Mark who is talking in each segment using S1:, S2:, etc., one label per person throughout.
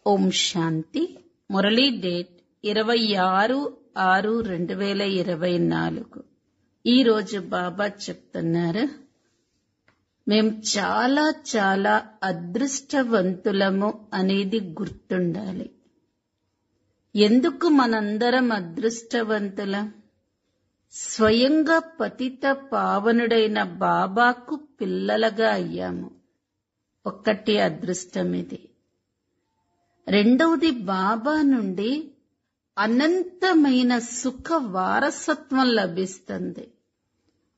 S1: ఓం శాంతి. Murali date 26/6/2024. ఈరోజు బాబా చెప్తున్నారు, మేం చాలా చాలా అదృష్టవంతులము అనేది గుర్తుండాలి. ఎందుకు మనందరం అదృష్టవంతులం? స్వయంగా పతిత పావనుడైన బాబాకు పిల్లలుగా అయ్యాము. ఒక్కటి అదృష్టం ఇది. రెండవది, బాబా నుండి అనంతమైన సుఖ వారసత్వం లభిస్తుంది.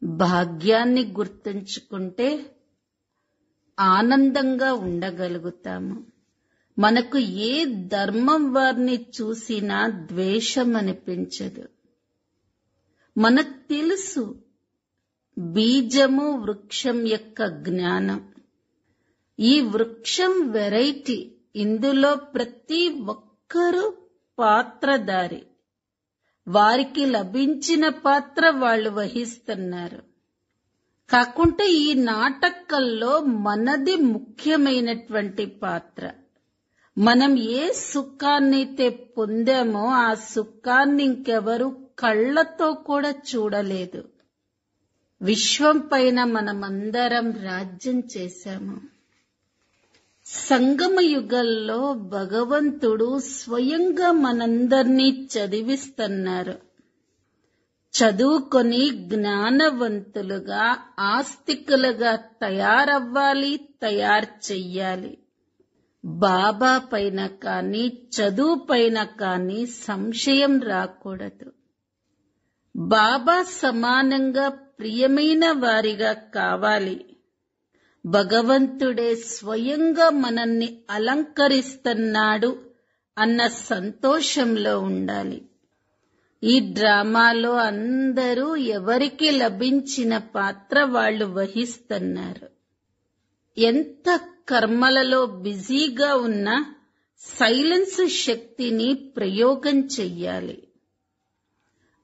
S1: భాగ్యాన్ని గుర్తుంచుకుంటే ఆనందంగా ఉండగలుగుతాము. మనకు ఏ ధర్మం వారిని చూసినా ద్వేషం అనిపించదు. మనకు తెలుసు బీజము వృక్షం యొక్క జ్ఞానం. ఈ వృక్షం వెరైటీ. ఇందులో ప్రతి ఒక్కరూ పాత్రధారి. వారికి లభించిన పాత్ర వాళ్ళు వహిస్తున్నారు. కాకుంటే ఈ నాటకంలో మనది ముఖ్యమైనటువంటి పాత్ర. మనం ఏ సుఖాన్నైతే పొందామో ఆ సుఖాన్ని ఇంకెవరు కళ్ళతో కూడా చూడలేదు. విశ్వం పైన మనమందరం రాజ్యం చేశాము. సంగమ యుగంలో భగవంతుడు స్వయంగా మనందర్నీ చదివిస్తున్నారు. చదువుకొని జ్ఞానవంతులుగా ఆస్తికులుగా తయారవ్వాలి, తయారు చెయ్యాలి. బాబా పైన కానీ చదువు పైన కానీ సంశయం రాకూడదు. బాబా సమానంగా ప్రియమైన వారిగా కావాలి. భగవంతుడే స్వయంగా మనల్ని అలంకరిస్తున్నాడు అన్న సంతోషంలో ఉండాలి. ఈ డ్రామాలో అందరూ ఎవరికి లభించిన పాత్ర వాళ్ళు వహిస్తున్నారు. ఎంత కర్మలలో బిజీగా ఉన్నా సైలెన్స్ శక్తిని ప్రయోగం చెయ్యాలి.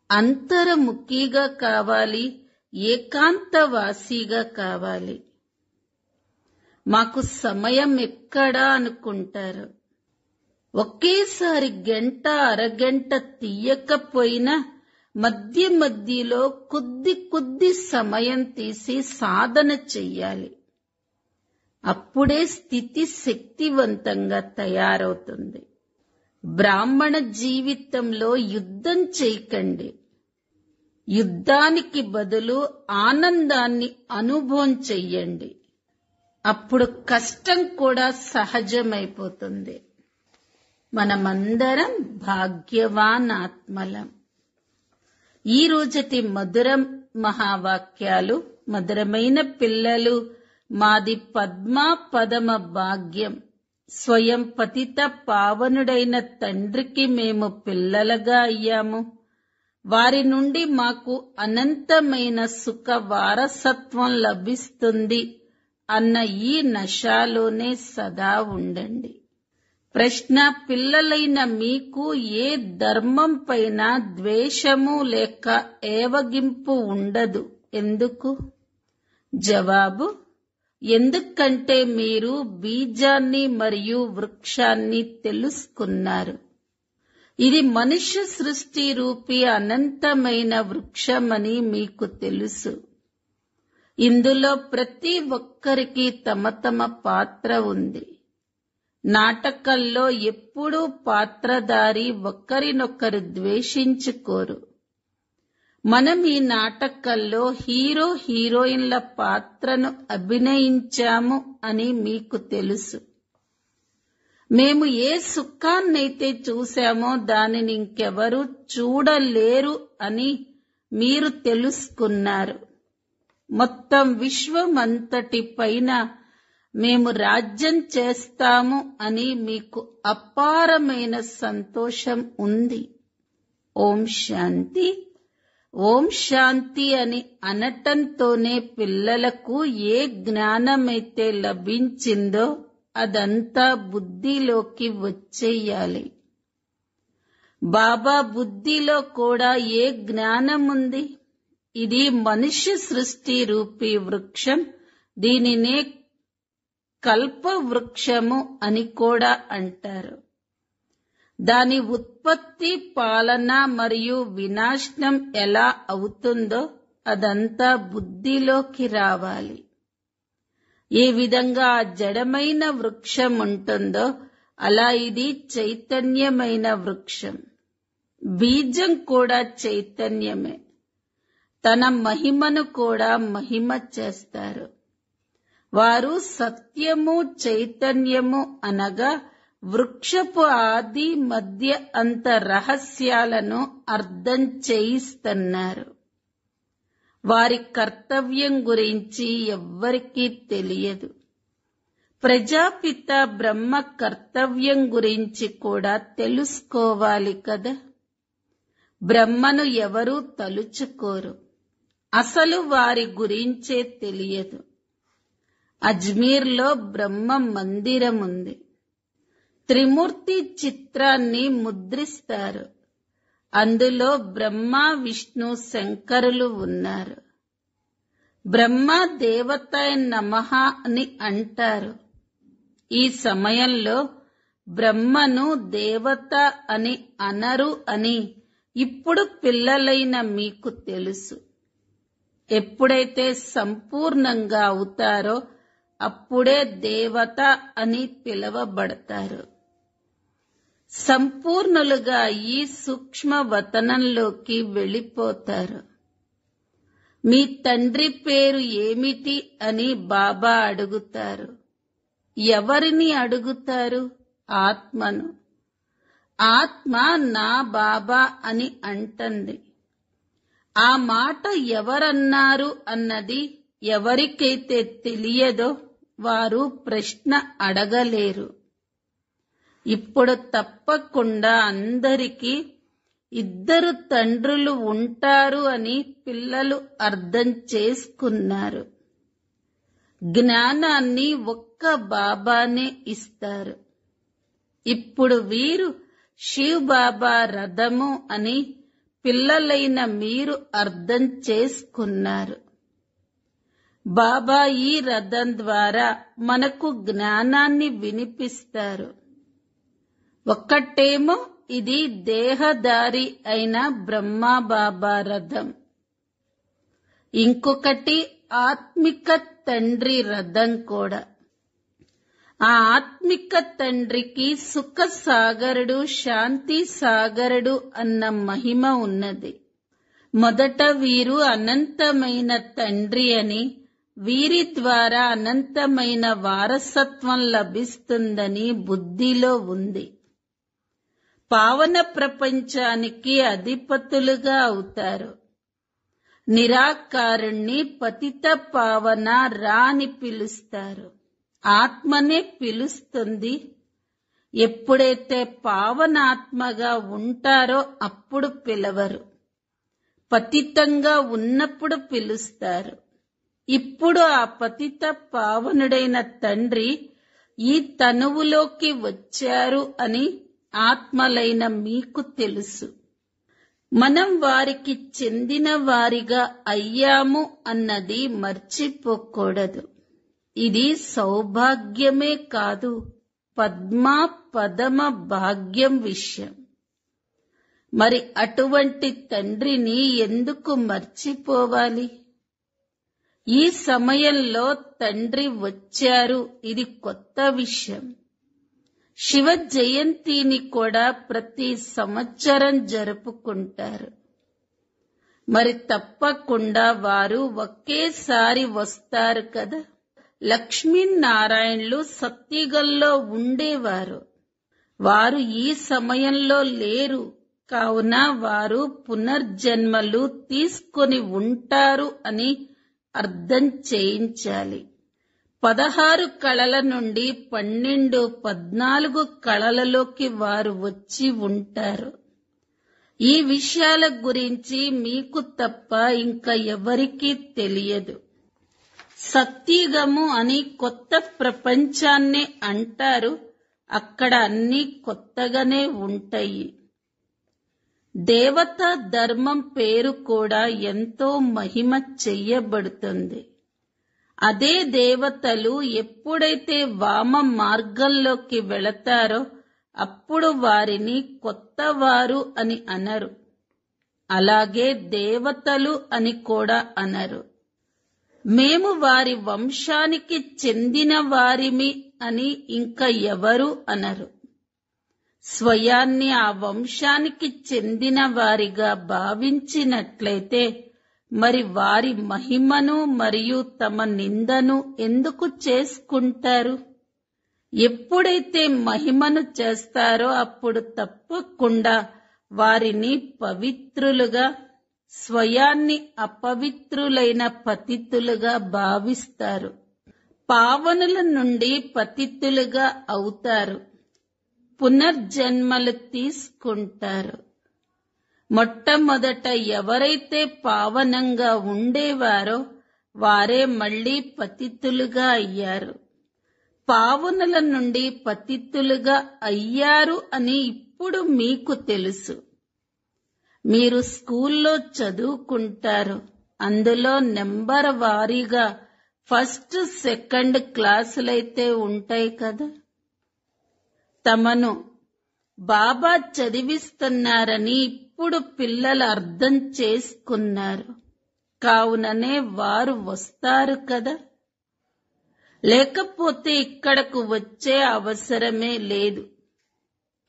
S1: అంతర్ముఖిగా కావాలి, ఏకాంతవాసిగా కావాలి. మాకు సమయం ఎక్కడా అనుకుంటారు. ఒకేసారి గంట అరగంట తీయకపోయినా మధ్య మధ్యలో కొద్ది సమయం తీసి సాధన చెయ్యాలి. అప్పుడే స్థితి శక్తివంతంగా తయారవుతుంది. బ్రాహ్మణ జీవితంలో యుద్ధం చేయకండి. యుద్ధానికి బదులు ఆనందాన్ని అనుభవం చెయ్యండి. అప్పుడు కష్టం కూడా సహజమైపోతుంది. మనమందరం భాగ్యవాన్ ఆత్మలం. ఈ రోజటి మధురం మహావాక్యాలు. మధురమైన పిల్లలు, మాది పద్మా పదమ భాగ్యం. స్వయం పతిత పావనుడైన తండ్రికి మేము పిల్లలుగా అయ్యాము. వారి నుండి మాకు అనంతమైన సుఖ వారసత్వం లభిస్తుంది అన్న ఈ నశాలోనే సదా ఉండండి. ప్రశ్న: పిల్లలైన మీకు ఏ ధర్మం పైన ద్వేషము లేక ఏవగింపు ఉండదు. ఎందుకు? జవాబు: ఎందుకంటే మీరు బీజాన్ని మరియు వృక్షాన్ని తెలుసుకున్నారు. ఇది మనుష్య సృష్టి రూపీ అనంతమైన వృక్షమని మీకు తెలుసు. ఇందులో ప్రతి ఒక్కరికి తమ తమ పాత్ర ఉంది. నాటకంలో ఎప్పుడూ పాత్రధారి ఒకరినొకరు ద్వేషించుకోరు. మనం ఈ నాటకంలో హీరో హీరోయిన్ల పాత్రను అభినయించాము అని మీకు తెలుసు. మేము ఏ సుఖాన్నైతే చూశామో దానిని ఇంకెవరూ చూడలేరు అని మీరు తెలుసుకున్నారు. మొత్తం విశ్వమంతటి పైన మేము రాజ్యం చేస్తాము అని మీకు అపారమైన సంతోషం ఉంది. ఓం శాంతి. ఓం శాంతి అని అనటంతోనే పిల్లలకు ఏ జ్ఞానమైతే లభించిందో అదంతా బుద్ధిలోకి వచ్చేయాలి. బాబా బుద్ధిలో కూడా ఏ జ్ఞానం ఉంది? ఇది మనుష్య సృష్టి రూపీ వృక్షం. దీనినే కల్ప వృక్షము అని కూడా అంటారు. దాని ఉత్పత్తి, పాలన మరియు వినాశనం ఎలా అవుతుందో అదంతా బుద్ధిలోకి రావాలి. ఏ విధంగా ఆ జడమైన వృక్షం ఉంటుందో అలా ఇది చైతన్యమైన వృక్షం. బీజం కూడా చైతన్యమే. తన మహిమను కూడా మహిమ చేస్తారు. వారు సత్యము, చైతన్యము అనగా వృక్షపు ఆది, మధ్య, అంత రహస్యాలను అర్థం చేయిస్తున్నారు. వారి కర్తవ్యం గురించి ఎవ్వరికీ తెలియదు. ప్రజాపిత బ్రహ్మ కర్తవ్యం గురించి కూడా తెలుసుకోవాలి కదా. బ్రహ్మను ఎవరూ తలుచుకోరు. అసలు వారి గురించే తెలియదు. అజ్మీర్లో బ్రహ్మ మందిరం ఉంది. త్రిమూర్తి చిత్రాన్ని ముద్రిస్తారు. అందులో బ్రహ్మ, విష్ణు, శంకరులు ఉన్నారు. బ్రహ్మ దేవతాయ నమః అని అంటారు. ఈ సమయంలో బ్రహ్మను దేవత అని అనరు అని ఇప్పుడు పిల్లలైన మీకు తెలుసు. ఎప్పుడైతే సంపూర్ణంగా అవుతారో అప్పుడే దేవత అని పిలవబడతారు. సంపూర్ణులుగా ఈ సూక్ష్మ వతనంలోకి వెళ్ళిపోతారు. మీ తండ్రి పేరు ఏమిటి అని బాబా అడుగుతారు. ఎవరిని అడుగుతారు? ఆత్మను. ఆత్మ నా బాబా అని అంటుంది. ఆ మాట ఎవరన్నారు అన్నది ఎవరికైతే తెలియదో వారు ప్రశ్న అడగలేరు. ఇప్పుడు తప్పకుండా అందరికీ ఇద్దరు తండ్రులు ఉంటారు అని పిల్లలు అర్థం చేసుకున్నారు. జ్ఞానాన్ని ఒక్క బాబానే ఇస్తారు. ఇప్పుడు వీరు శివ్ బాబా రథము అని పిల్లలైన మీరు అర్థం చేసుకున్నారు. బాబా ఈ రథం ద్వారా మనకు జ్ఞానాన్ని వినిపిస్తారు. ఒక్కటేమో ఇది దేహదారి అయిన బ్రహ్మా బాబా రథం, ఇంకొకటి ఆత్మిక తండ్రి రథం కూడా. ఆ ఆత్మిక తండ్రికి సుఖ సాగరుడు, శాంతి సాగరుడు అన్న మహిమ ఉన్నది. మొదట వీరు అనంతమైన తండ్రి అని, వీరి ద్వారా అనంతమైన వారసత్వం లభిస్తుందని బుద్ధిలో ఉంది. పావన ప్రపంచానికి అధిపతులుగా అవుతారు. నిరాకారుణ్ణి పతిత పావన రా అని పిలుస్తారు. ఆత్మనే పిలుస్తుంది. ఎప్పుడైతే పావనాత్మగా ఉంటారో అప్పుడు పిలవరు. పతితంగా ఉన్నప్పుడు పిలుస్తారు. ఇప్పుడు ఆ పతిత పావనుడైన తండ్రి ఈ తనువులోకి వచ్చారు అని ఆత్మలైన మీకు తెలుసు. మనం వారికి చెందిన వారిగా అయ్యాము అన్నది మర్చిపోకూడదు. ఇది సౌభాగ్యమే కాదు, పద్మ పదమ భాగ్యం విషయం. మరి అటువంటి తండ్రిని ఎందుకు మర్చిపోవాలి? ఈ సమయంలో తండ్రి వచ్చారు, ఇది కొత్త విషయం. శివ జయంతిని కూడా ప్రతి సంవత్సరం జరుపుకుంటారు. మరి తప్పకుండా వారు ఒకేసారి వస్తారు కదా. లక్ష్మీనారాయణులు సత్యుగంలో ఉండేవారు. వారు ఈ సమయంలో లేరు. కావున వారు పునర్జన్మలు తీసుకొని ఉంటారు అని అర్థం చేయించాలి. 16 కళల నుండి 12, 14 కళలలోకి వారు వచ్చి ఉంటారు. ఈ విషయాల గురించి మీకు తప్ప ఇంకా ఎవరికీ తెలియదు. సత్యుగము అని కొత్త ప్రపంచాన్నే అంటారు. అక్కడ అన్నీ కొత్తగానే ఉంటాయి. దేవతా ధర్మం పేరు కూడా ఎంతో మహిమ చెయ్యబడుతుంది. అదే దేవతలు ఎప్పుడైతే వామ మార్గంలోకి వెళతారో అప్పుడు వారిని కొత్తవారు అని అనరు. అలాగే దేవతలు అని కూడా అనరు. మేము వారి వంశానికి చెందిన వారిమి అని ఇంకా ఎవరు అనరు. స్వయాన్ని ఆ వంశానికి చెందిన వారిగా భావించినట్లయితే మరి వారి మహిమను మరియు తమ నిందను ఎందుకు చేసుకుంటారు? ఎప్పుడైతే మహిమను చేస్తారో అప్పుడు తప్పకుండా వారిని పవిత్రులుగా, స్వయాన్ని అపవిత్రులైన పతితులుగా భావిస్తారు. పావనుల నుండి పతితులుగా అవుతారు. పునర్జన్మలు తీసుకుంటారు. మొట్టమొదట ఎవరైతే పావనంగా ఉండేవారో వారే మళ్లీ పతితులుగా అయ్యారు. పావనుల నుండి పతితులుగా అయ్యారు అని ఇప్పుడు మీకు తెలుసు. మీరు స్కూల్లో చదువుకుంటారు. అందులో నెంబర్ వారీగా ఫస్ట్, సెకండ్ క్లాసులైతే ఉంటాయి కదా. తమను బాబా చదివిస్తున్నారని ఇప్పుడు పిల్లలు అర్థం చేసుకున్నారు. కావుననే వారు వస్తారు కదా. లేకపోతే ఇక్కడకు వచ్చే అవసరమే లేదు.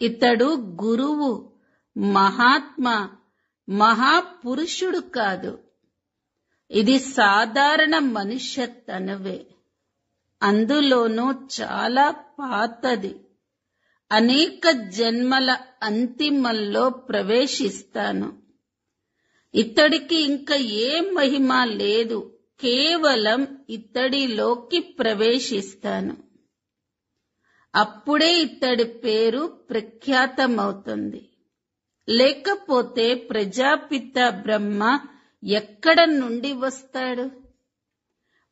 S1: ఇతడు గురువు, మహాత్మా, మహాపురుషుడు కాదు. ఇది సాధారణ మనుష్య తనువే. అందులోనూ చాలా పాతది. అనేక జన్మల అంతిమంలో ప్రవేశిస్తాను. ఇతడికి ఇంకా ఏ మహిమ లేదు. కేవలం ఇతడిలోకి ప్రవేశిస్తాను. అప్పుడే ఇతడి పేరు ప్రఖ్యాతమవుతుంది. లేకపోతే ప్రజాపిత బ్రహ్మ ఎక్కడ నుండి వస్తాడు?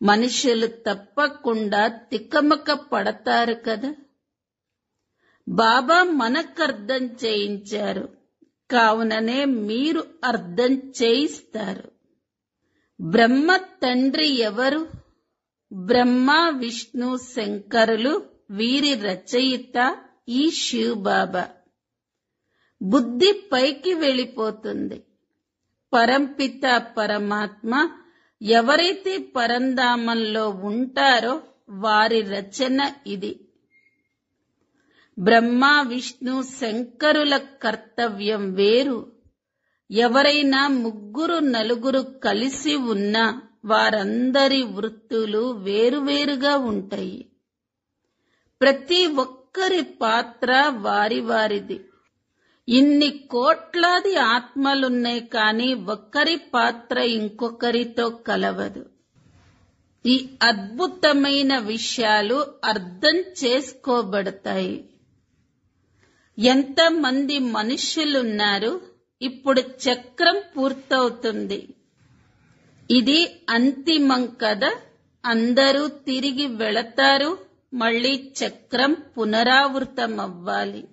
S1: మనుషులు తప్పకుండా తికమక పడతారు కదా. బాబా మనకర్థం చేయించారు. కావుననే మీరు అర్థం చేయిస్తారు. బ్రహ్మ తండ్రి ఎవరు? బ్రహ్మ, విష్ణు, శంకరులు. వీరి రచయిత ఈ శివ్ బాబా. బుద్ధి పైకి వెళ్ళిపోతుంది. పరంపిత పరమాత్మ ఎవరైతే పరంధామంలో ఉంటారో వారి రచన ఇది. బ్రహ్మ, విష్ణు, శంకరుల కర్తవ్యం వేరు. ఎవరైనా ముగ్గురు, నలుగురు కలిసి ఉన్నా వారందరి వృత్తులు వేరువేరుగా ఉంటాయి. ప్రతి ఒక్కరి పాత్ర వారి వారిది. ఇన్ని కోట్లాది ఆత్మలున్నాయి కానీ ఒక్కరి పాత్ర ఇంకొకరితో కలవదు. ఈ అద్భుతమైన విషయాలు అర్థం చేసుకోబడతాయి. ఎంతమంది మనుష్యులున్నారు? ఇప్పుడు చక్రం పూర్తవుతుంది. ఇది అంతిమం కదా. అందరూ తిరిగి వెళతారు. మళ్ళీ చక్రం పునరావృతమవ్వాలి.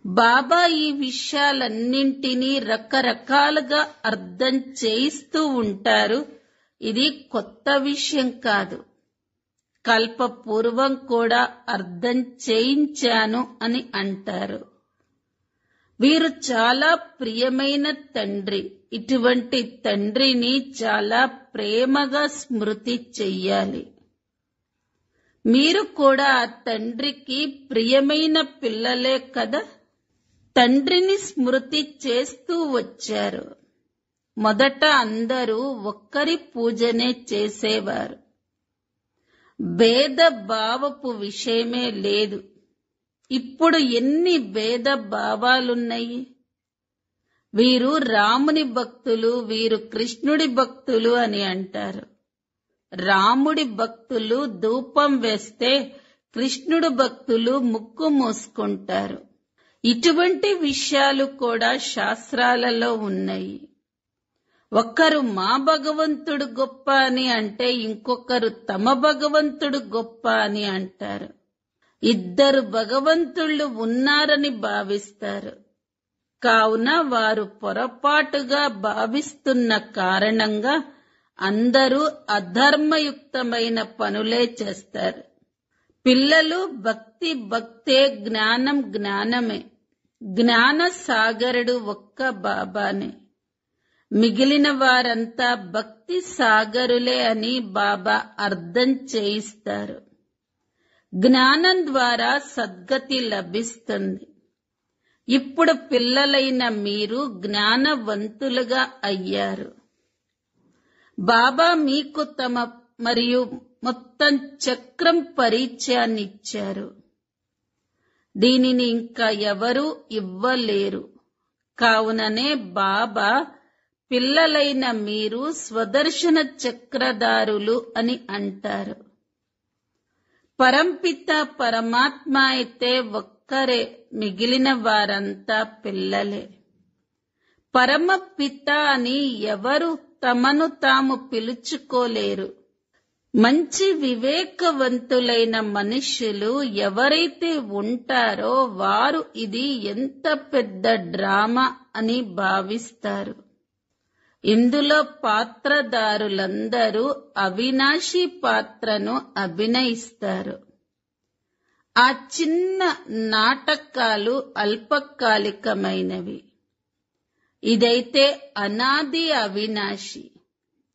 S1: బాబా ఈ విషయాలన్నింటినీ రకరకాలుగా అర్థం చేయిస్తూ ఉంటారు. ఇది కొత్త విషయం కాదు. కల్పపూర్వం కూడా అర్థం చేయించాను అని అంటారు. వీరు చాలా ప్రియమైన తండ్రి. ఇటువంటి తండ్రిని చాలా ప్రేమగా స్మృతి చెయ్యాలి. మీరు కూడా ఆ తండ్రికి ప్రియమైన పిల్లలే కదా. తండ్రిని స్మృతి చేస్తూ వచ్చారు. మొదట అందరూ ఒక్కరి పూజనే చేసేవారు. భేద భావపు విషయమే లేదు. ఇప్పుడు ఎన్ని భేద భావాలున్నాయి. వీరు రాముని భక్తులు, వీరు కృష్ణుడి భక్తులు అని అంటారు. రాముడి భక్తులు ధూపం వేస్తే కృష్ణుడు భక్తులు ముక్కు మూసుకుంటారు. ఇటువంటి విషయాలు కూడా శాస్త్రాలలో ఉన్నాయి. ఒక్కరు మా భగవంతుడు గొప్ప అని అంటే ఇంకొకరు తమ భగవంతుడు గొప్ప అని అంటారు. ఇద్దరు భగవంతుళ్ళు ఉన్నారని భావిస్తారు. కావున వారు పొరపాటుగా భావిస్తున్న కారణంగా అందరూ అధర్మయుక్తమైన పనులే చేస్తారు. పిల్లలు భక్తి భక్తే, జ్ఞానం జ్ఞానమే. జ్ఞాన సాగరుడు ఒక్క బాబానే. మిగిలిన వారంతా భక్తి సాగరులే అని బాబా అర్థం చేయిస్తారు. జ్ఞానం ద్వారా సద్గతి లభిస్తుంది. ఇప్పుడు పిల్లలైన మీరు జ్ఞానవంతులుగా అయ్యారు. బాబా మీకు తమ మరియు మొత్తం చక్రం పరిచయాన్నిచ్చారు. దీనిని ఇంకా ఎవరూ ఇవ్వలేరు. కావుననే బాబా పిల్లలైన మీరు స్వదర్శన చక్రధారులు అని అంటారు. పరంపిత పరమాత్మ అయితే ఒక్కరే, మిగిలిన వారంతా పిల్లలే. పరమపిత అని ఎవరు తమను తాము పిలుచుకోలేరు. మంచి వివేకవంతులైన మనుష్యులు ఎవరైతే ఉంటారో వారు ఇది ఎంత పెద్ద డ్రామా అని భావిస్తారు. ఇందులో పాత్రదారులందరూ అవినాశి పాత్రను అభినయిస్తారు. ఆ చిన్న నాటకాలు అల్పకాలికమైనవి. ఇదైతే అనాది అవినాశి.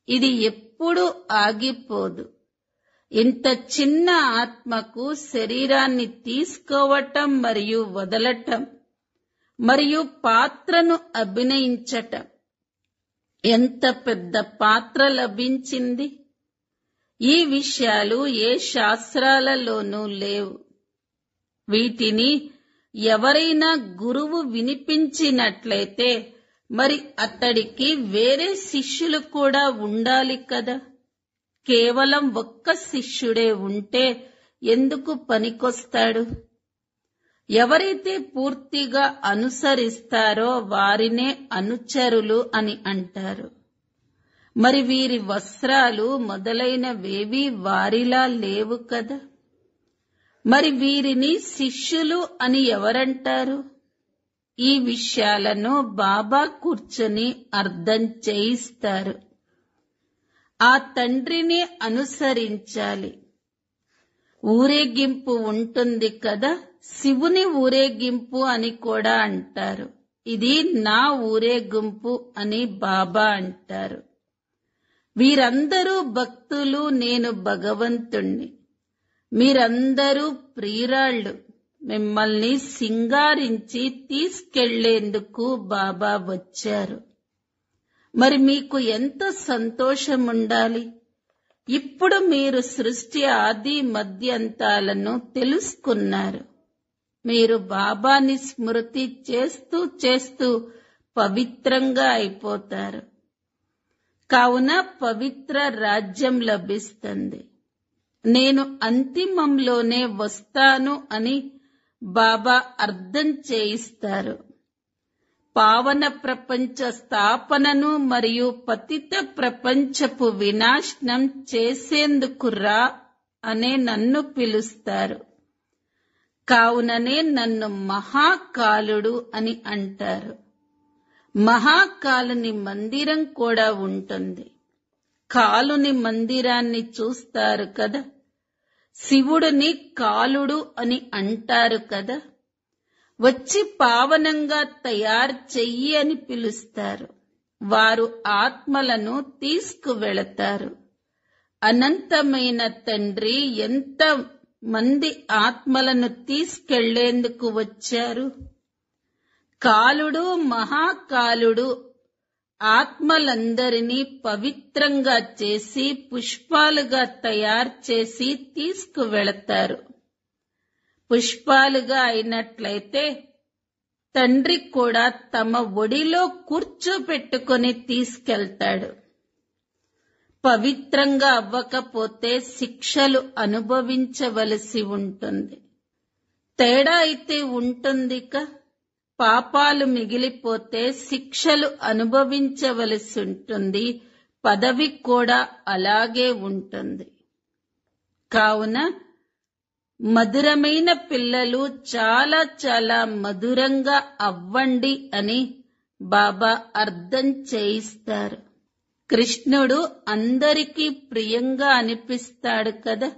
S1: ఇది ఎప్పుడూ ఆగిపోదు. ఇంత చిన్న ఆత్మకు శరీరాన్ని తీసుకోవటం మరియు వదలటం మరియు పాత్రను అభినయించటం, ఎంత పెద్ద పాత్ర లభించింది. ఈ విషయాలు ఏ శాస్త్రాలలోనూ లేవు. వీటిని ఎవరైనా గురువు వినిపించినట్లయితే మరి అతడికి వేరే శిష్యులు కూడా ఉండాలి కదా. కేవలం ఒక్క శిష్యుడే ఉంటే ఎందుకు పనికొస్తాడు? ఎవరైతే పూర్తిగా అనుసరిస్తారో వారినే అనుచరులు అని అంటారు. మరి వీరి వస్త్రాలు మొదలైనవేవీ వారిలా లేవు కదా. మరి వీరిని శిష్యులు అని ఎవరంటారు? ఈ విషయాలను బాబా కూర్చొని అర్థం చేయిస్తారు. ఆ తండ్రిని అనుసరించాలి. ఊరేగింపు ఉంటుంది కదా, శివుని ఊరేగింపు అని కూడా అంటారు. ఇది నా ఊరేగింపు అని బాబా అంటారు. వీరందరూ భక్తులు, నేను భగవంతుణ్ణి. మీరందరూ ప్రియురాళ్ళు. మిమ్మల్ని సింగారించి తీసుకెళ్లేందుకు బాబా వచ్చారు. మరి మీకు ఎంత సంతోషముండాలి. ఇప్పుడు మీరు సృష్టి ఆది మధ్యంతాలను తెలుసుకున్నారు. మీరు బాబాని స్మృతి చేస్తూ చేస్తూ పవిత్రంగా అయిపోతారు. కావున పవిత్ర రాజ్యం లభిస్తుంది. నేను అంతిమంలోనే వస్తాను అని బాబా అర్థం చేయిస్తారు. పావన ప్రపంచ స్థాపనను మరియు పతిత ప్రపంచపు వినాశనం చేసేందుకు రా అనే నన్ను పిలుస్తారు. కావుననే నన్ను మహాకాలుడు అని అంటారు. మహాకాలుని మందిరం కూడా ఉంటుంది. కాలుని మందిరాన్ని చూస్తారు కదా. శివుడిని కాలుడు అని అంటారు కదా. వచ్చి పావనంగా తయారు చెయ్యి అని పిలుస్తారు. వారు ఆత్మలను తీసుకువెళతారు. అనంతమైన తండ్రి ఎంత మంది ఆత్మలను తీసుకెళ్లేందుకు వచ్చారు. కాలుడు మహాకాలుడు ఆత్మలందరినీ పవిత్రంగా చేసి పుష్పాలుగా తయారు చేసి తీసుకువెళతారు. పుష్పాలుగా అయినట్లయితే తండ్రి కూడా తమ ఒడిలో కూర్చోపెట్టుకొని తీసుకెళ్తాడు. పవిత్రంగా అవ్వకపోతే శిక్షలు అనుభవించవలసి ఉంటుంది. తేడా అయితే ఉంటుందిక. పాపాలు మిగిలిపోతే శిక్షలు అనుభవించవలసి ఉంటుంది. పదవి కూడా అలాగే ఉంటుంది. కావున మధురమైన పిల్లలు చాలా చాలా మధురంగా అవ్వండి అని బాబా అర్థం చేయిస్తారు. కృష్ణుడు అందరికీ ప్రియంగా అనిపిస్తాడు కదా.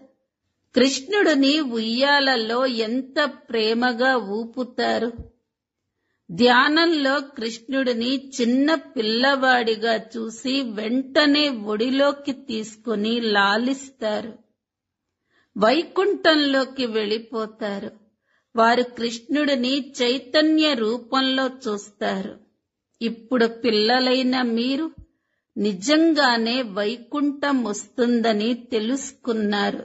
S1: కృష్ణుడిని ఉయ్యాలలో ఎంత ప్రేమగా ఊపుతారు. ధ్యానంలో కృష్ణుడిని చిన్న పిల్లవాడిగా చూసి వెంటనే ఒడిలోకి తీసుకుని లాలిస్తారు. వైకుంఠంలోకి వెళ్ళిపోతారు. వారు కృష్ణుడిని చైతన్య రూపంలో చూస్తారు. ఇప్పుడు పిల్లలైన మీరు నిజంగానే వైకుంఠం వస్తుందని తెలుసుకున్నారు.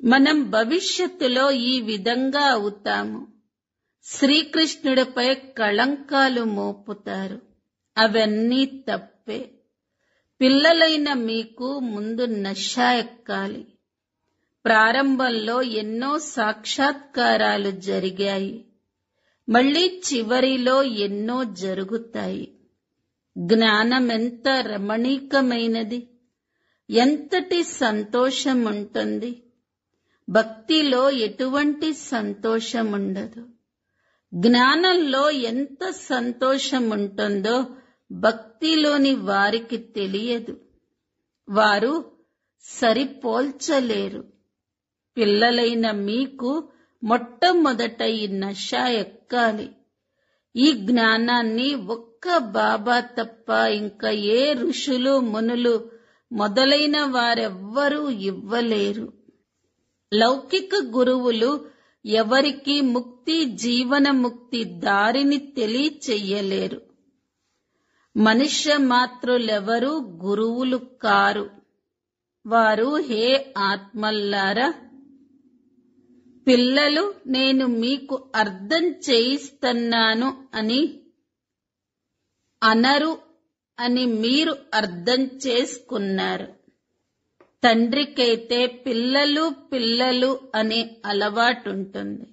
S1: మనం భవిష్యత్తులో ఈ విధంగా అవుతాము. శ్రీకృష్ణుడిపై కళంకాలు మోపుతారు. అవన్నీ తప్పే. పిల్లలైన మీకు ముందు నష ఎక్కాలి. ప్రారంభంలో ఎన్నో సాక్షాత్కారాలు జరిగాయి. మళ్ళీ చివరిలో ఎన్నో జరుగుతాయి. జ్ఞానం ఎంత రమణీకమైనది, ఎంతటి సంతోషం ఉంటుంది. భక్తిలో ఎటువంటి సంతోషం ఉండదు. జ్ఞానంలో ఎంత సంతోషం ఉంటుందో భక్తిలోని వారికి తెలియదు. వారు సరిపోల్చలేరు. పిల్లలైన మీకు మొట్టమొదట ఈ నష ఎక్కాలి. ఈ జ్ఞానాన్ని ఒక్క బాబా తప్ప ఇంకా ఏ ఋషులు మునులు మొదలైన వారెవ్వరూ ఇవ్వలేరు. లౌకిక గురువులు ఎవరికి ముక్తి, జీవన ముక్తి దారిని తెలియచెయ్యలేరు. మనుష్య మాత్రులెవరూ గురువులు కారు. వారు హే ఆత్మల్లారా, పిల్లలు నేను మీకు అర్థం చేయిస్తున్నాను అని అనరు అని మీరు అర్థం చేసుకున్నారు. తండ్రికైతే పిల్లలు పిల్లలు అనే అలవాటుంటుంది.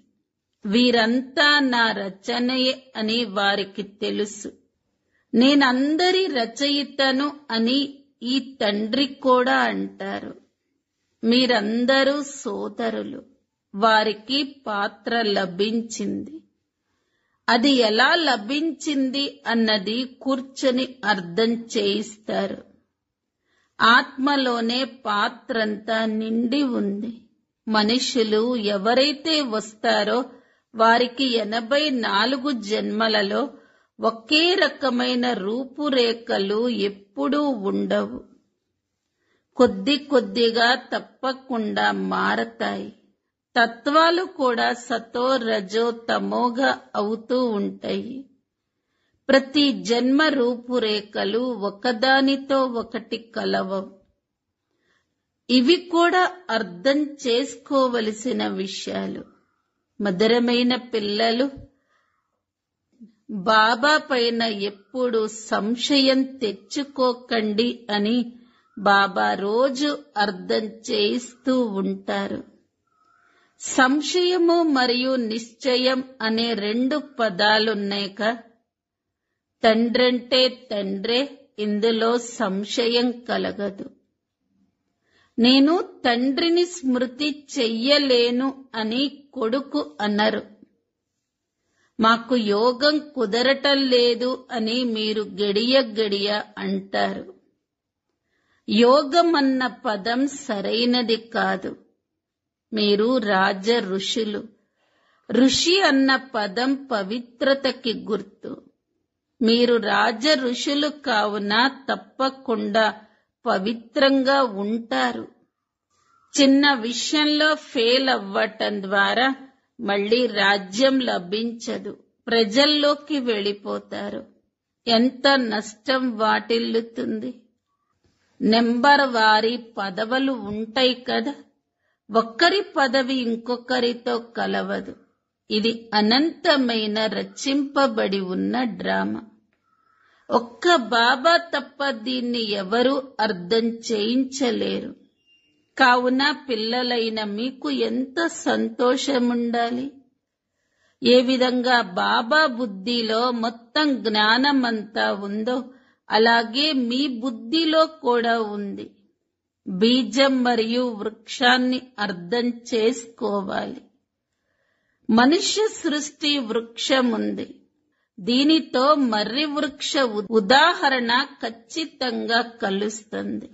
S1: వీరంతా నా రచనయే అని వారికి తెలుసు. నేనందరి రచయితను అని ఈ తండ్రి కూడా అంటారు. మీరందరూ సోదరులు. వారికి పాత్ర లభించింది. అది ఎలా లభించింది అన్నది కూర్చొని అర్థం చేయిస్తారు. ఆత్మలోనే పాత్రంతా నిండి ఉంది. మనుషులు ఎవరైతే వస్తారో వారికి 84 జన్మలలో ఒకే రకమైన రూపురేఖలు ఎప్పుడూ ఉండవు. కొద్ది కొద్దిగా తప్పకుండా మారతాయి. తత్వాలు కూడా సతో రజో తమోగా అవుతూ ఉంటాయి. ప్రతి జన్మ రూపురేఖలు ఒకదానితో ఒకటి కలవవు. ఇవి కూడా అర్థం చేసుకోవలసిన విషయాలు. మధురమైన పిల్లలు, బాబా పైన ఎప్పుడు సంశయం తెచ్చుకోకండి అని బాబా రోజు అర్థం చేయిస్తూ ఉంటారు. సంశయము మరియు నిశ్చయం అనే 2 పదాలున్నాయిక. తండ్రంటే తండ్రే, ఇందులో సంశయం కలగదు. నేను తండ్రిని స్మృతి చెయ్యలేను అని కొడుకు అనరు. మాకు యోగం కుదరటం లేదు అని మీరు గడియ గడియ అంటారు. యోగం అన్న పదం సరైనది కాదు. మీరు రాజ ఋషులు. ఋషి అన్న పదం పవిత్రతకి గుర్తు. మీరు రాజ ఋషులు కావున తప్పకుండా పవిత్రంగా ఉంటారు. చిన్న విషయంలో ఫెయిల్ అవ్వటం ద్వారా మళ్ళీ రాజ్యం లభించదు. ప్రజల్లోకి వెళ్ళిపోతారు. ఎంత నష్టం వాటిల్లుతుంది. నెంబర్ వారి పదవులు ఉంటాయి కదా. ఒక్కరి పదవి ఇంకొకరితో కలవదు. ఇది అనంతమైన రచింపబడి ఉన్న డ్రామా. ఒక్క బాబా తప్ప దీన్ని ఎవరూ అర్థం చేయించలేరు. కావున పిల్లలైన మీకు ఎంత సంతోషముండాలి. ఏ విధంగా బాబా బుద్ధిలో మొత్తం జ్ఞానమంతా ఉందో అలాగే మీ బుద్ధిలో కూడా ఉంది. బీజం మరియు వృక్షాన్ని అర్థం చేసుకోవాలి. మనుష్య సృష్టి వృక్షం ఉంది. దీనితో మర్రి వృక్ష ఉదాహరణ ఖచ్చితంగా కలుస్తుంది.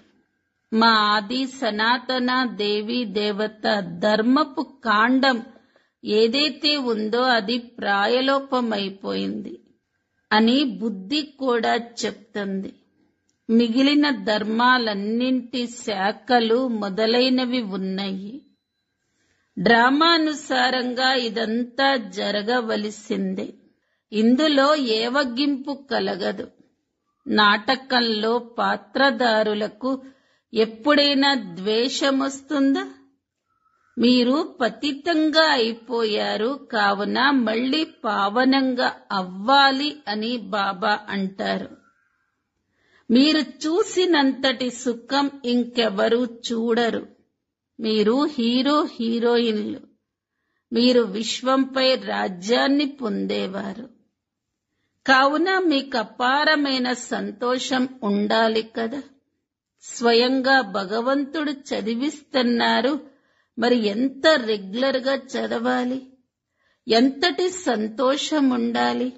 S1: మా ఆది సనాతన దేవీ దేవత ధర్మపు కాండం ఏదైతే ఉందో అది ప్రాయలోపమైపోయింది అని బుద్ధి కూడా చెప్తుంది. మిగిలిన ధర్మాలన్నింటి శాఖలు మొదలైనవి ఉన్నాయి. డ్రామానుసారంగా ఇదంతా జరగవలసిందే. ఇందులో ఏవగింపు కలగదు. నాటకంలో పాత్రధారులకు ఎప్పుడైనా ద్వేషమొస్తుందా? మీరు పతితంగా అయిపోయారు కావున మళ్ళీ పావనంగా అవ్వాలి అని బాబా అంటారు. మీరు చూసినంతటి సుఖం ఇంకెవరూ చూడరు. మీరు హీరోయిన్లు. మీరు విశ్వంపై రాజ్యాన్ని పొందేవారు కావున మీకు అపారమైన సంతోషం ఉండాలి కదా. స్వయంగా భగవంతుడు చదివిస్తున్నారు. మరి ఎంత రెగ్యులర్ గా చదవాలి? ఎంతటి సంతోషం ఉండాలి?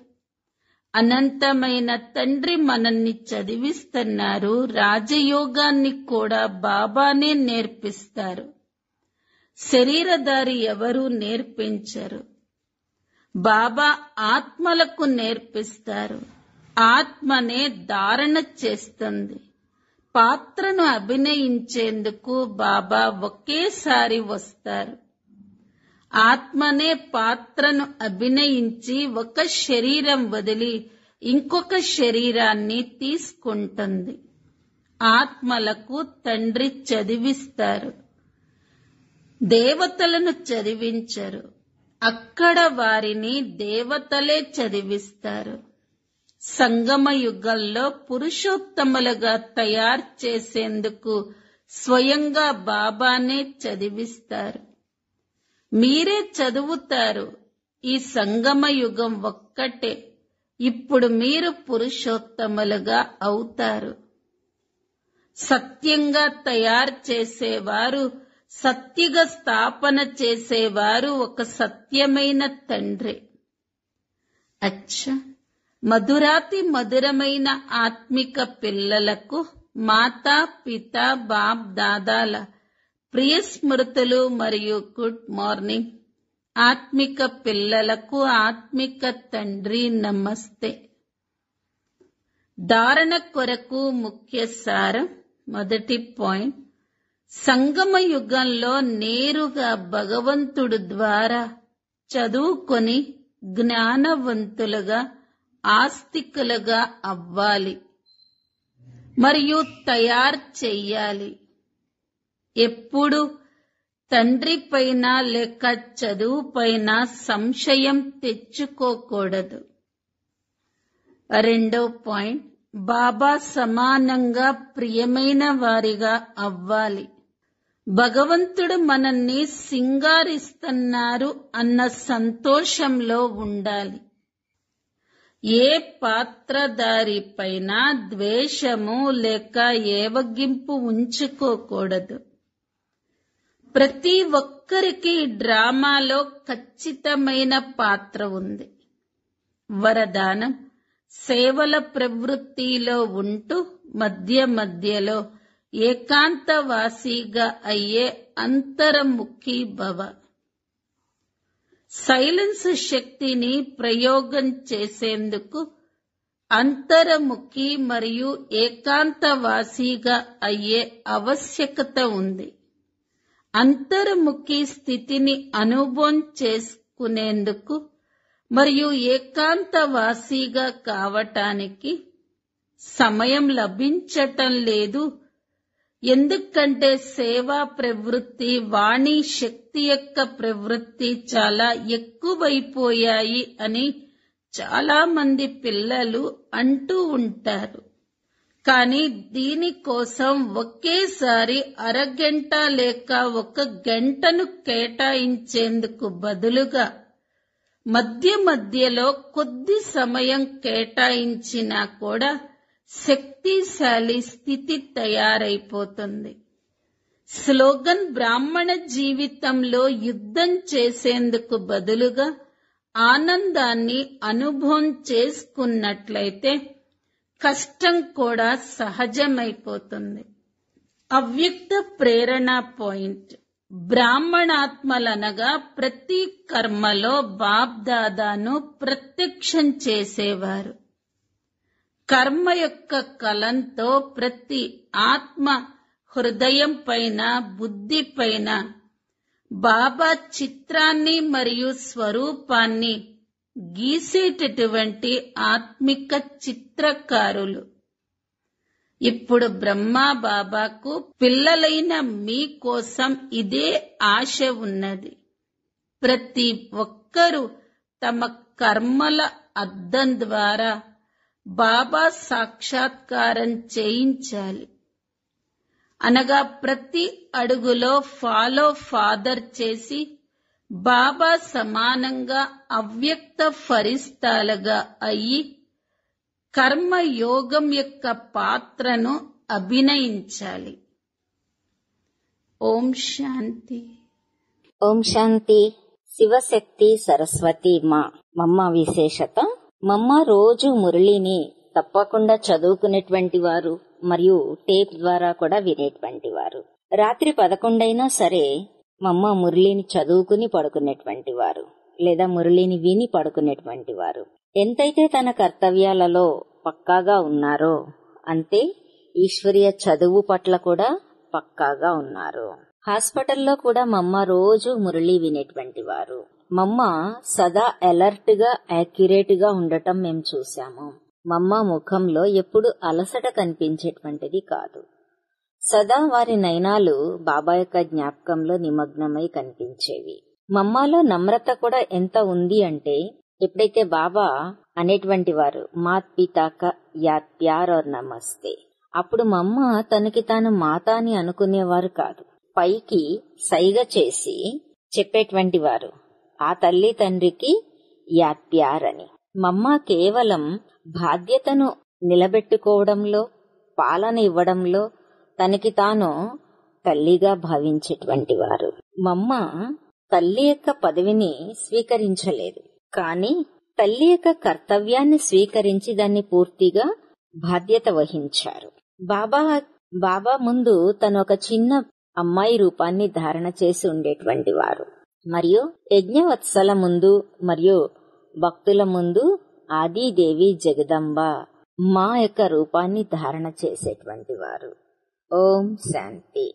S1: అనంతమైన తండ్రి మనల్ని చదివిస్తున్నారు. రాజయోగాన్ని కూడా బాబానే నేర్పిస్తారు. శరీరధారి ఎవరూ నేర్పించరు. బాబా ఆత్మలకు నేర్పిస్తారు. ఆత్మనే ధారణ చేస్తుంది. పాత్రను అభినయించేందుకు బాబా ఒకేసారి వస్తారు. ఆత్మనే పాత్రను అభినయించి ఒక శరీరం వదిలి ఇంకొక శరీరాన్ని తీసుకుంటుంది. ఆత్మలకు తండ్రి చదివిస్తారు. దేవతలను చదివించరు. అక్కడ వారిని దేవతలే చదివిస్తారు. సంగమ యుగంలో పురుషోత్తములుగా తయారు చేసేందుకు స్వయంగా బాబానే చదివిస్తారు. మీరే చదువుతారు. ఈ సంగమ యుగం ఒక్కటే. ఇప్పుడు మీరు పురుషోత్తములుగా అవుతారు. సత్యంగా తయారు చేసేవారు, సత్యుగ స్థాపన చేసేవారు ఒక సత్యమైన తండ్రి. అచ్చా, మధురాతి మధురమైన ఆత్మిక పిల్లలకు మాతా పిత బాప్ దాదాల ప్రియ స్మృతులు మరియు గుడ్ మార్నింగ్. ఆత్మిక పిల్లలకు ఆత్మిక తండ్రి నమస్తే. ధారణ కొరకు ముఖ్య సారం. మొదటి పాయింట్, సంగమ యుగంలో నేరుగా భగవంతుడు ద్వారా చదువుకొని జ్ఞానవంతులుగా ఆస్తికులుగా అవ్వాలి మరియు తయారు చెయ్యాలి. ఎప్పుడు తండ్రి పైన లేక చదువు పైన సంశయం తెచ్చుకోకూడదు. రెండో పాయింట్, బాబా సమానంగా ప్రియమైన వారిగా అవ్వాలి. భగవంతుడు మనల్ని సింగారిస్తున్నారు అన్న సంతోషంలో ఉండాలి. ఏ పాత్రధారి పైన ద్వేషము లేక ఏవగింపు ఉంచుకోకూడదు. ప్రతి ఒక్కరికి డ్రామాలో ఖచ్చితమైన పాత్ర ఉంది. వరదానం, సేవల ప్రవృత్తిలో ఉంటూ మధ్య మధ్యలో ఏకాంతవాసిగా అయ్యే అంతర్ముఖి భవ. సైలెన్స్ శక్తిని ప్రయోగం చేసేందుకు అంతర్ముఖి మరియు ఏకాంతవాసిగా అయ్యే ఆవశ్యకత ఉంది. అంతర్ముఖి స్థితిని అనుభవం చేసుకునేందుకు మరియు ఏకాంతవాసిగా కావటానికి సమయం లభించటం లేదు. ఎందుకంటే సేవా ప్రవృత్తి, వాణి శక్తి యొక్క ప్రవృత్తి చాలా ఎక్కువైపోయాయి అని చాలా మంది పిల్లలు అంటూ ఉంటారు. కానీ దీనికోసం ఒకేసారి అరగంట లేక 1 గంటను కేటాయించేందుకు బదులుగా మధ్య మధ్యలో కొద్ది సమయం కేటాయించినా కూడా శక్తిశాలి స్థితి తయారైపోతుంది. స్లోగన్, బ్రాహ్మణ జీవితంలో యుద్ధం చేసేందుకు బదులుగా ఆనందాన్ని అనుభవం చేసుకున్నట్లయితే కష్టం కూడా సహజమైపోతుంది. అవ్యక్త ప్రేరణ పాయింట్. బ్రాహ్మణాత్మలనగా ప్రతి కర్మలో బాబ్దాదాను ప్రత్యక్షం చేసేవారు. కర్మ యొక్క కలంతో ప్రతి ఆత్మ హృదయం పైన, బుద్ధి పైన బాబా చిత్రాన్ని మరియు స్వరూపాన్ని గీసేటటువంటి ఆత్మిక చిత్రకారులు. ఇప్పుడు బ్రహ్మా బాబాకు పిల్లలైన మీ కోసం ఇదే ఆశ ఉన్నది. ప్రతి ఒక్కరూ తమ కర్మల అద్దం ద్వారా బాబా సాక్షాత్కారం చేయించాలి. అనగా ప్రతి అడుగులో ఫాలో ఫాదర్ చేసి బాబా సమానంగా అవ్యక్త ఫరిస్తాలుగా అయ్యి కర్మయోగం యొక్క పాత్రను అభినయించాలి. ఓం శాంతి.
S2: ఓం శాంతి. శివశక్తి సరస్వతి మమ్మ విశేషత. మమ్మ రోజు మురళిని తప్పకుండా చదువుకునేటువంటి వారు మరియు టేప్ ద్వారా కూడా వినేటువంటి వారు. రాత్రి 11 అయినా సరే మమ్మ మురళిని చదువుకుని పడుకునేటువంటి వారు, లేదా మురళిని విని పడుకునేటువంటి వారు. ఎంతైతే తన కర్తవ్యాలలో పక్కాగా ఉన్నారో అంతే ఈశ్వరీయ చదువు పట్ల కూడా పక్కాగా ఉన్నారు. హాస్పిటల్లో కూడా మమ్మ రోజు మురళి వినేటువంటి వారు. మమ్మ సదా అలర్ట్ గా, యాక్యురేట్ గా ఉండటం మేం చూశాము. మమ్మ ముఖంలో ఎప్పుడు అలసట కనిపించేటువంటిది కాదు. సదా వారి నయనాలు బాబా యొక్క జ్ఞాపకంలో నిమగ్నమై కనిపించేవి. మమ్మలో నమ్రత కూడా ఎంత ఉంది అంటే, ఎప్పుడైతే బాబా అనేటువంటి వారు మాత్ పితాక యాద్ ప్యార్ और నమస్తే, అప్పుడు మమ్మ తనకి తాను మాత అని అనుకునేవారు కాదు. పైకి సైగ చేసి చెప్పేటువంటి వారు ఆ తల్లి తండ్రికి యాద్ ప్యార్ అని. మమ్మ కేవలం బాధ్యతను నిలబెట్టుకోవడంలో, పాలన ఇవ్వడంలో తనకి తాను తల్లిగా భావించేటువంటి వారు. మమ్మ తల్లి యొక్క పదవిని స్వీకరించలేదు, కానీ తల్లి యొక్క కర్తవ్యాన్ని స్వీకరించి దాన్ని పూర్తిగా బాధ్యత వహించారు. బాబా ముందు తను ఒక చిన్న అమ్మాయి రూపాన్ని ధారణ చేసి ఉండేటువంటి వారు, మరియు యజ్ఞవత్సల ముందు మరియు భక్తుల ముందు ఆదిదేవి జగదంబ మా యొక్క రూపాన్ని ధారణ చేసేటువంటి వారు. ఓం శాంతి.